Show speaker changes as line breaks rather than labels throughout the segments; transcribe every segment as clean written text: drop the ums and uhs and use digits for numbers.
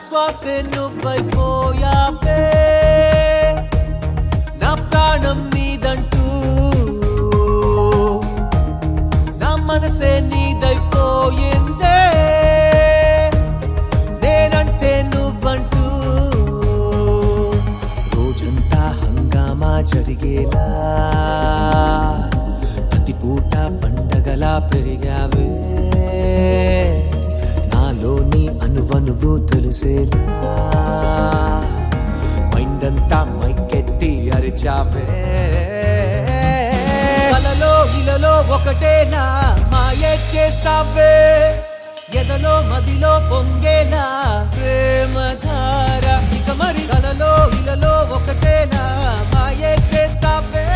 శ్వాసే నువ్వైపోయావే నా ప్రాణం నీదంటూ నా మనసే నీదైపోయిందే నేనంటే నువ్వంటూ రోజంతా హంగామా జరిగేలా ప్రతి పూట పండగలా పెరిగావే నాలోని అనువనువు తెలిసేలా మైండంతా మైకెట్టి అరిచావే కలలో ఇలలో ఒకటేనా మాయే చేసావే ఎదలో మదిలో పొంగేనా ప్రేమధార ఇక మరి కలలో ఇలలో ఒకటేనా మాయే చేసావే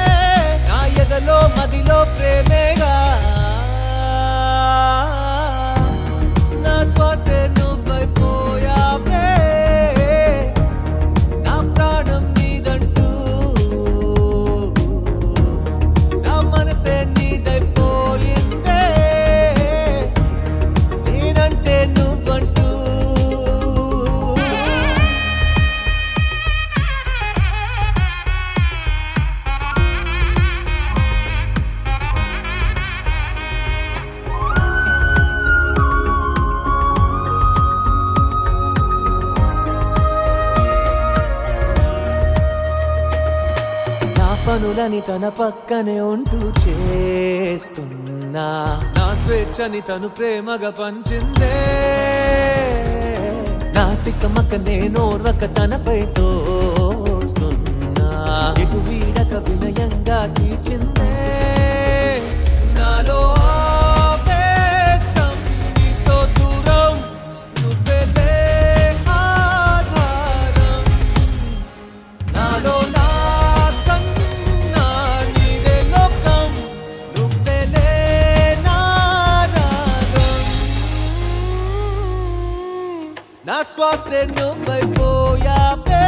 నా ఎదలో మదిలో ప్రేమేగా నా శ్వాసే నువ్వైపోయావే నా ప్రాణం నీదంటూ నా మనసే నీదైపోయిందే నేనంటే నువ్వంటూ పనులని తన పక్కనే ఉంటూ చేస్తున్నా నా స్వేచ్ఛని తను ప్రేమగా పంచిందే నా తిక్కమక్క నేనోర్వక తనపై తోస్తున్నా ఎటు వీడక వినయంగా తీర్చిందే నాలో ఆవేశం నీతో దూరం నువ్వెలే ఆధారం నాలో నా శ్వాసే నువ్వైపోయావే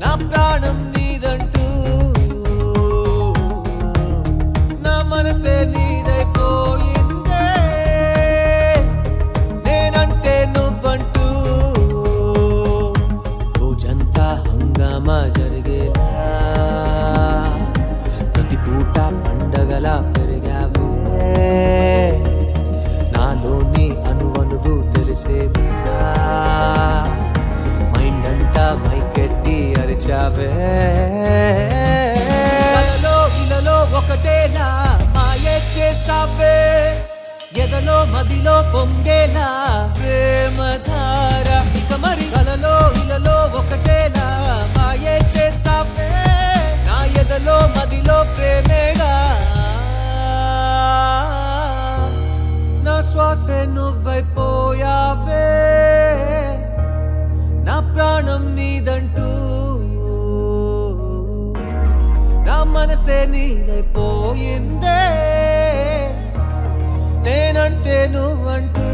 నా ప్రాణం నీదంటూ నా మనసే నీదైపోయిందే నేనంటే నువ్వంటూ రోజంతా హంగామా జరిగేలా ప్రతి పూట పండగలా పెరిగావే నాలోని అనువనువు మైండ్ అంతా మైకెట్టి అరిచావే కలలో ఇలలో ఒకటేనా మాయే చేసావే ఎదలో మదిలో పొంగేనా ప్రేమధార ఇక మరి కలలో ఇలలో ఒకటేనా మాయే చేసావే నా ఎదలో మదిలో ప్రేమేగా నా శ్వాసే నువ్వైపోయావే నా ప్రాణం నీదంటూ నా మనసే నీదైపోయిందే నేనంటే నువ్వంటూ